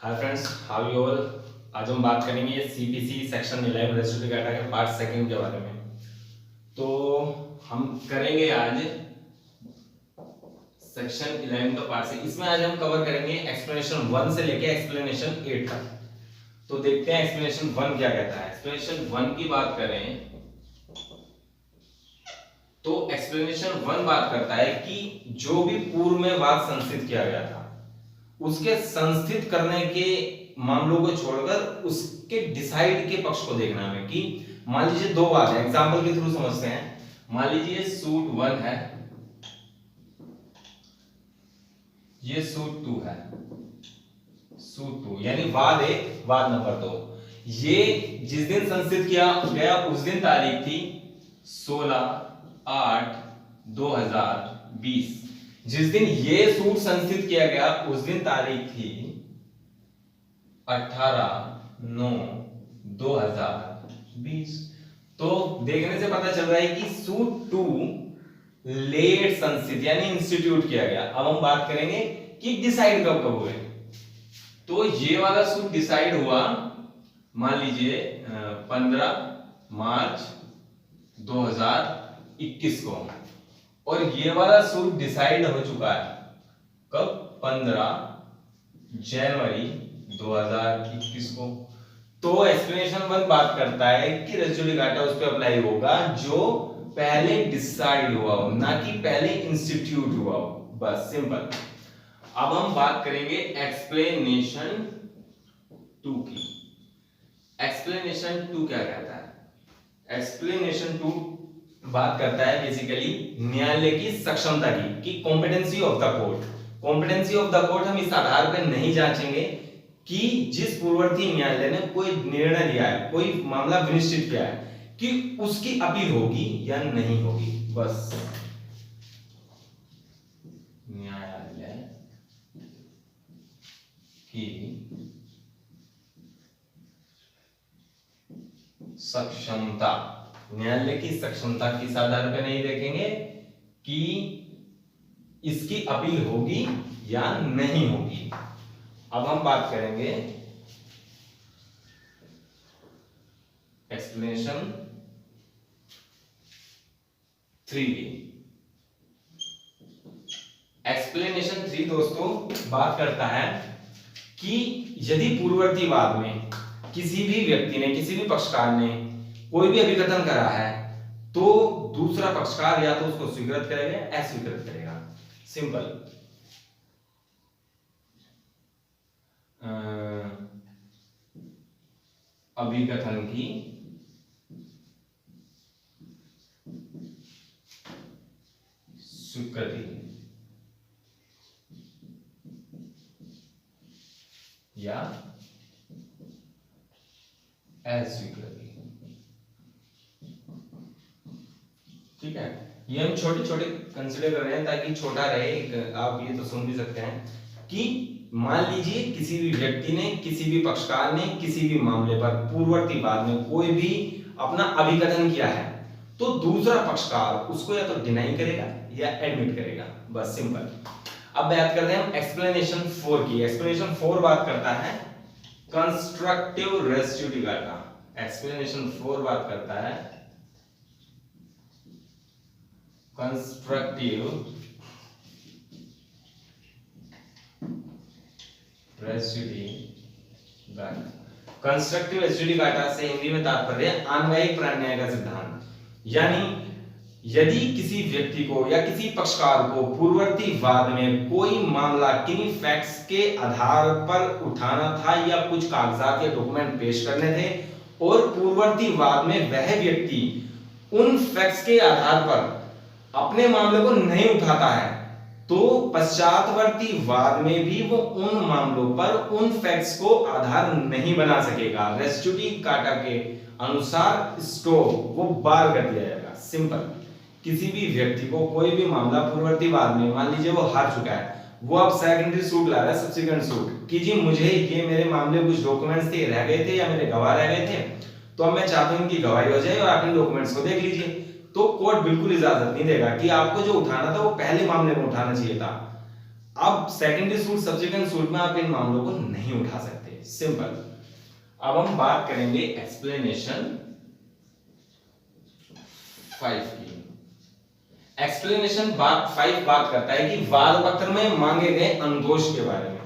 Hi friends, how you all. आज हम बात करेंगे सीपीसी सेक्शन 11 रेसिड्यू डाटा के पार्ट सेकंड के बारे में। तो हम करेंगे आज सेक्शन 11 का पार्ट से। इसमें आज हम कवर करेंगे एक्सप्लेनेशन 1 से लेके एक्सप्लेनेशन 8 तक। तो देखते हैं एक्सप्लेनेशन 1 क्या कहता है। एक्सप्लेनेशन 1 की बात करें तो एक्सप्लेनेशन 1 बात करता है कि जो भी पूर्व में वाद संस्थित किया गया था उसके संस्थित करने के मामलों को छोड़कर उसके डिसाइड के पक्ष को देखना है कि मान लीजिए दो बात है, एग्जांपल के थ्रू समझते हैं। मान लीजिए सूट 1 है, ये सूट 2 है। सूट 2 यानी वाद 1 वाद नंबर 2। ये जिस दिन संस्थित किया गया उस दिन तारीख थी 16/8/2020। जिस दिन ये सूट संस्थित किया गया उस दिन तारीख थी 18/9/2020। तो देखने से पता चल रहा है कि सूट 2 लेट संस्थित यानी इंस्टीट्यूट किया गया। अब हम बात करेंगे कि डिसाइड कब कब हुए। तो ये वाला सूट डिसाइड हुआ मान लीजिए 15 मार्च 2021 को, और ये वाला सूट डिसाइड हो चुका है कब? 15 जनवरी 2021 को। तो एक्सप्लेनेशन 1 बात करता है कि रेसिड्यू डाटा उस पर अप्लाई होगा जो पहले डिसाइड हुआ हो, ना कि पहले इंस्टीट्यूट हुआ हो। बस सिंपल। अब हम बात करेंगे एक्सप्लेनेशन 2 की। एक्सप्लेनेशन 2 क्या कहता है? एक्सप्लेनेशन 2 बात करता है बेसिकली न्यायालय की सक्षमता की competency of the court. Competency of the court हम इस आधार पर नहीं जांचेंगे कि जिस पूर्ववर्ती न्यायालय ने कोई निर्णय दिया है, कोई मामला विनिश्चित किया है, कि उसकी अपील होगी या नहीं होगी। बस न्यायालय की सक्षमता, न्यायालय की सक्षमता किस आधार पर नहीं देखेंगे कि इसकी अपील होगी या नहीं होगी। अब हम बात करेंगे एक्सप्लेनेशन 3 की। एक्सप्लेनेशन 3 दोस्तों बात करता है कि यदि पूर्ववर्ती वाद में किसी भी व्यक्ति ने, किसी भी पक्षकार ने कोई भी अभिकथन करा है तो दूसरा पक्षकार या तो उसको स्वीकृत करेगा या अस्वीकृत करेगा। सिंपल। अभिकथन की स्वीकृति या अस्वीकृति। ठीक है, ये हम छोटे छोटे कंसिडर कर रहे हैं ताकि छोटा रहे। आप ये तो सुन भी सकते हैं कि मान लीजिए किसी भी व्यक्ति ने, किसी भी पक्षकार ने किसी भी मामले पर पूर्ववर्ती वाद में कोई भी अपना अभिकथन किया है तो दूसरा पक्षकार उसको या तो डिनाई करेगा या एडमिट करेगा। बस सिंपल। अब बात करते हैं हम एक्सप्लेनेशन 4 की। एक्सप्लेनेशन 4 बात करता है कंस्ट्रक्टिव रेसिड्यू डाटा। एक्सप्लेनेशन 4 बात करता है constructive residue data. Constructive residue data से हिंदी में तात्पर्य अन्वयिक प्रन्याय का सिद्धांत। यानी यदि किसी व्यक्ति को या किसी पक्षकार को पूर्ववर्ती वाद में कोई मामला किन्हीं फैक्ट्स के आधार पर उठाना था या कुछ कागजात या डॉक्यूमेंट पेश करने थे और पूर्ववर्ती वाद में वह व्यक्ति उन फैक्ट्स के आधार पर अपने मामले को नहीं उठाता है तो पश्चातवर्ती वाद में भी वो उन मामलों पर उन फैक्ट्स को आधार नहीं बना सकेगा। रेसिड्यू डाटा के अनुसार स्टॉप वो बार कर दिया जाएगा। सिंपल। किसी भी व्यक्ति को कोई भी मामला पूर्ववर्ती वाद में, मान लीजिए वो हार चुका है, वो अब सेकेंडरी सूट ला रहा है, सब्सिक्वेंट सूट कि जी मुझे ये मेरे मामले कुछ डॉक्यूमेंट्स थे, रह गए थे या मेरे गवाह रह गए थे, तो अब मैं चाहता हूं इनकी गवाही हो जाए और आप इन डॉक्यूमेंट्स को देख लीजिए। तो कोर्ट बिल्कुल इजाजत नहीं देगा कि आपको जो उठाना था वो पहले मामले में उठाना चाहिए था। अब सेकेंडरी सूट सब्सिक्वेंट सूट में आप इन मामलों को नहीं उठा सकते, सिंपल। अब हम बात करेंगे एक्सप्लेनेशन 5 की। एक्सप्लेनेशन 5 बात करता है कि वाद पत्र में मांगे गए अनुदोष के बारे में,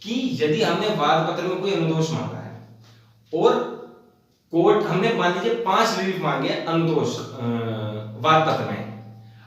कि यदि हमने वाद पत्र में कोई अनुदोष मांगा है और कोर्ट हमने मान लीजिए 5 रिलीफ मांगे अनुदोष वाद पत्र में,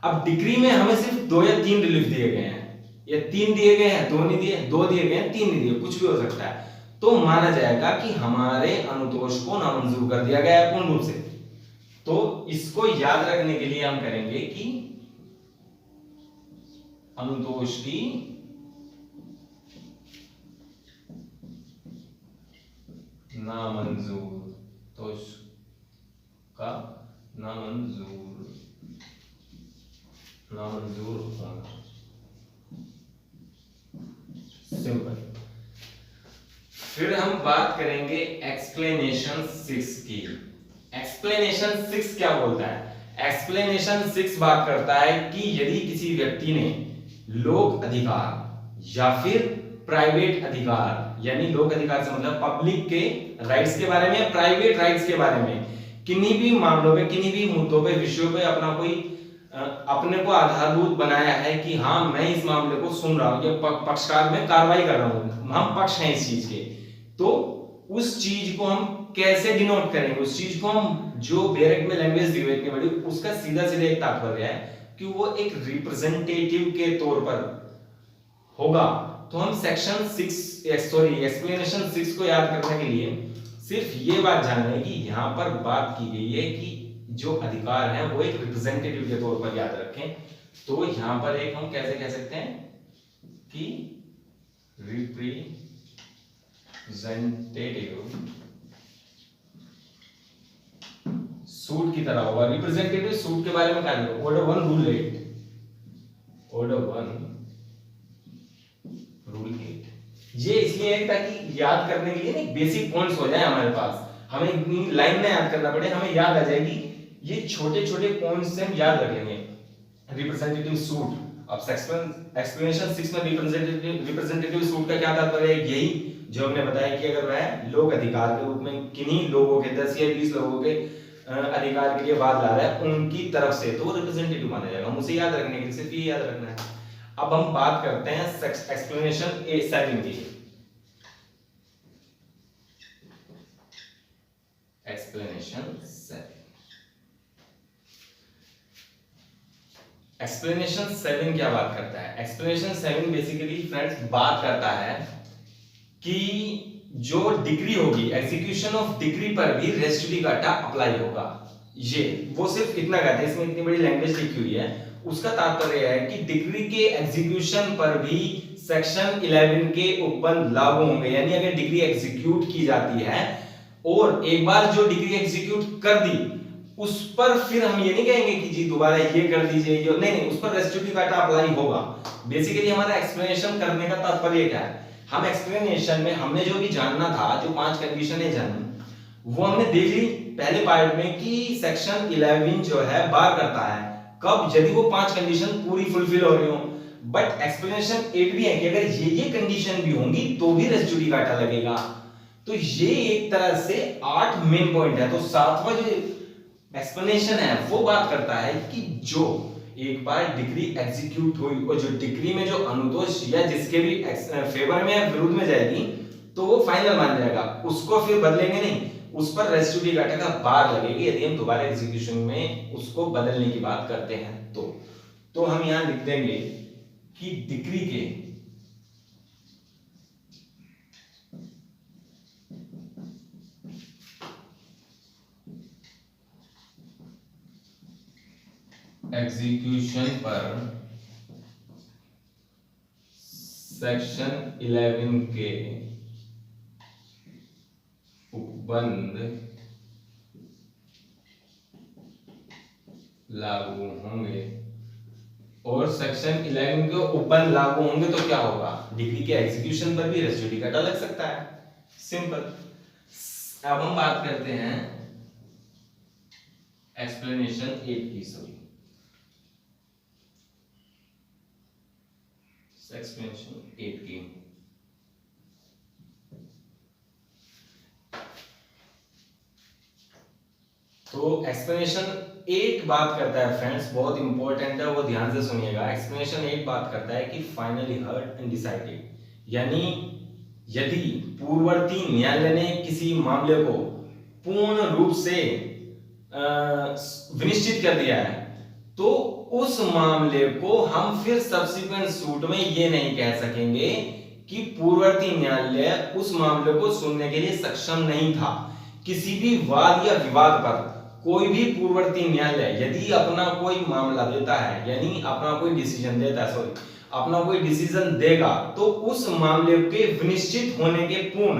अब डिग्री में हमें सिर्फ 2 या 3 रिलीफ दिए गए हैं, या 3 दिए गए हैं, 2 नहीं दिए, 2 दिए गए हैं, 3 नहीं दिए, कुछ भी हो सकता है, तो माना जाएगा कि हमारे अनुतोष को नामंजूर कर दिया गया है पूर्ण रूप से। तो इसको याद रखने के लिए हम करेंगे कि अनुतोष की नामंजूर, तोष का नामंजूर होना, सिंपल। फिर हम बात करेंगे एक्सप्लेनेशन 6 की। एक्सप्लेनेशन 6 क्या बोलता है? एक्सप्लेनेशन 6 बात करता है कि यदि किसी व्यक्ति ने लोक अधिकार या फिर प्राइवेट अधिकार, यानी लोक अधिकार से मतलब पब्लिक के राइट्स के बारे में या प्राइवेट राइट्स के बारे में किन्हीं भी मामलों पे, किन्हीं भी मुद्दों पे, विषयों पे अपना कोई अपने को आधारभूत बनाया है कि हाँ मैं इस मामले को सुन रहा हूं, या पक्षकार में कार्रवाई कर रहा हूं, हम पक्ष हैं इस चीज के, तो उस चीज को हम कैसे डिनोट करेंगे? उस चीज को हम, जो बैरक में लैंग्वेज दी हुई इतनी बड़ी, उसका सीधा सीधा एक तात्पर्य है कि वो एक रिप्रेजेंटेटिव के तौर पर होगा। तो हम सेक्शन 6 एक्सप्लेनेशन 6 को याद करने के लिए सिर्फ ये बात जानना है कि यहां पर बात की गई है कि जो अधिकार है वो एक रिप्रेजेंटेटिव के तौर पर याद रखें। तो यहां पर एक हम कैसे कह सकते हैं कि रिप्रेजेंटेटिव सूट की तरह होगा। रिप्रेजेंटेटिव सूट के बारे में क्या लिखा? Order 1 rule 8, order 1 rule 8। ये इसलिए है ताकि याद करने के लिए ना बेसिक पॉइंट्स हो जाए हमारे पास, हमें इतनी लाइन में याद करना पड़े, हमें याद आ जाएगी। ये छोटे छोटे पॉइंट्स से हम याद रख लेंगे। रिप्रेजेंटेटिव सूट, अब एक्सप्लेनेशन 6 में रिप्रेजेंटेटिव सूट का क्या तात्पर्य है? यही जो हमने बताया कि अगर वह लोक अधिकार के रूप में किन्हीं लोगों के 10 या 20 लोगों के अधिकार के लिए वाद ला रहा है उनकी तरफ से, तो वो रिप्रेजेंटेटिव माना जाएगा। हम उसे याद रखने के लिए सिर्फ ये याद रखना है। अब हम बात करते हैं एक्सप्लेनेशन 7 की। एक्सप्लेनेशन 7, एक्सप्लेनेशन 7 क्या बात करता है? एक्सप्लेनेशन 7 बेसिकली फ्रेंड्स बात करता है कि जो डिग्री होगी, एग्जीक्यूशन ऑफ डिग्री पर भी रेस जुडिकाटा अप्लाई होगा। ये वो सिर्फ इतना कहता है, इसमें इतनी बड़ी लैंग्वेज लिखी हुई है, उसका तात्पर्य है कि डिग्री के एग्जीक्यूशन पर भी सेक्शन 11 के उपबंध लागू होंगे। यानी अगर डिग्री एग्जीक्यूट की जाती है और एक बार जो डिग्री एग्जीक्यूट कर दी, उस पर फिर हम ये नहीं कहेंगे कि जी दोबारा ये कर दीजिए, ये नहीं, उस पर रेस जुडिकाटा अप्लाई होगा। बेसिकली हमारा एक्सप्लेनेशन करने का तात्पर्य क्या है? हम एक्सप्लेनेशन में हमने जो भी जानना था, जो 5 कंडीशनें जानी, वो हमने देख ली पहले पार्ट में कि सेक्शन 11 जो है बार करता है कब, यदि वो 5 कंडीशन पूरी फुलफिल हो रही हो। बट एक्सप्लेनेशन 8 भी है कि अगर ये कंडीशन भी होंगी तो भी रेस जुडिकाटा लगेगा। तो ये एक तरह से 8 मेन पॉइंट है। तो 7वां जो एक्सप्लेनेशन है वो बात करता है कि जो एक बार डिग्री एग्जीक्यूट हुई और जो डिग्री में जो अनुतोष या जिसके भी फेवर में या विरुद्ध में जाएगी, तो वो फाइनल मान जाएगा, उसको फिर बदलेंगे नहीं, उस पर रेस जुडिकाटा का बार लगेगी यदि हम दोबारा एग्जीक्यूशन में उसको बदलने की बात करते हैं। तो हम यहां लिख देंगे कि डिग्री के एग्जीक्यूशन पर सेक्शन 11 के उपबंध लागू होंगे। और सेक्शन 11 के उपबंध लागू होंगे तो क्या होगा? डिग्री के एग्जीक्यूशन पर भी रेस जुडिकाटा लग सकता है, सिंपल। अब हम बात करते हैं एक्सप्लेनेशन 8 की। एक्सप्लेनेशन 8 की। तो एक्सप्लेनेशन 8 बात करता है फ्रेंड्स, बहुत इंपॉर्टेंट है, वो ध्यान से सुनिएगा। एक्सप्लेनेशन 8 बात करता है कि फाइनली हर्ड एंड डिसाइडेड, यानी यदि पूर्ववर्ती न्यायालय ने किसी मामले को पूर्ण रूप से विनिश्चित कर दिया है, तो उस मामले को हम फिर सब्सिक्वेंट सूट में ये नहीं कह सकेंगे कि पूर्ववर्ती न्यायालय उस मामले को सुनने के लिए सक्षम नहीं था। किसी भी वाद या विवाद पर कोई भी पूर्ववर्ती न्यायालय यदि अपना कोई मामला देता है, यानी अपना कोई डिसीजन देता है, अपना कोई डिसीजन देगा, तो उस मामले के विनिश्चित होने के पूर्ण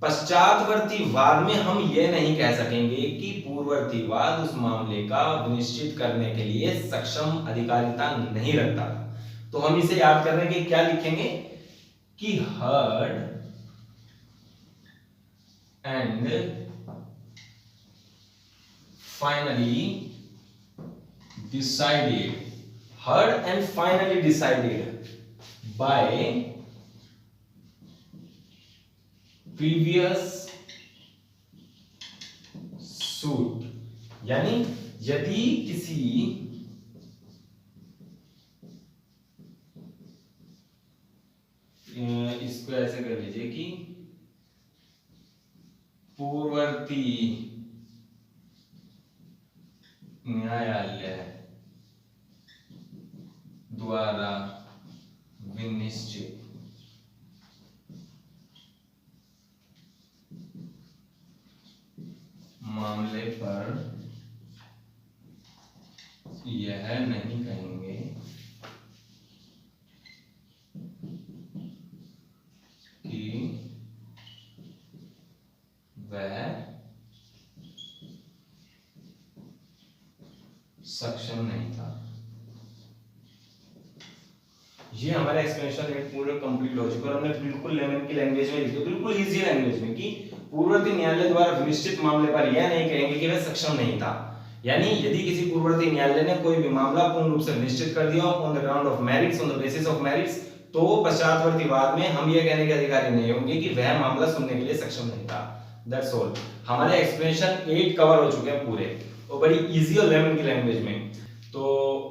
पश्चातवर्ती वाद में हम ये नहीं कह सकेंगे कि पूर्ववर्ती वाद उस मामले का विनिश्चित करने के लिए सक्षम अधिकारिता नहीं रखता। तो हम इसे याद करने के क्या लिखेंगे कि heard and finally decided, heard and finally decided by previous suit, यानी यदि किसी इसको ऐसे कर लीजिए कि पूर्ववर्ती न्यायालय द्वारा विनिश्चित मामले पर यह नहीं कहेंगे कि वह सक्षम नहीं था। ये हमारा एक्सप्लेनेशन पूरा कंप्लीट हो चुका है। हमने बिल्कुल लेमन की लैंग्वेज में लिखा, बिल्कुल इजी लैंग्वेज में, कि पूर्ववर्ती न्यायालय द्वारा विनिश्चित मामले पर यह नहीं कहेंगे कि वह सक्षम नहीं था। यानी यदि किसी पूर्ववर्ती न्यायालय ने कोई भी मामला पूर्ण रूप से निश्चित कर दिया on the ground of merits, on the basis of merits, तो पश्चातवर्ती वाद में हम ये कहने के अधिकारी नहीं होंगे कि वह मामला सुनने के लिए सक्षम नहीं था। That's all. हमारे एक्सप्लेनेशन 8 कवर हो चुके हैं पूरे, और बड़ी इजी और लेमन की लैंग्वेज में। तो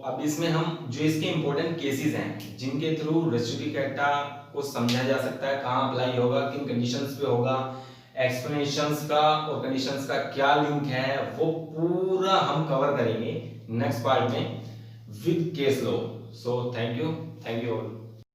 अब इसमें हम जो इसके इंपॉर्टेंट केसेस हैं जिनके थ्रू रेस्ट्रिक्टिव को समझा जा सकता है, कहां अप्लाई होगा, किन कंडीशंस पे होगा, एक्सप्लेनेशंस का और कंडीशंस का क्या लिंक है, वो पूरा हम कवर करेंगे नेक्स्ट पार्ट में with case law. So thank you all.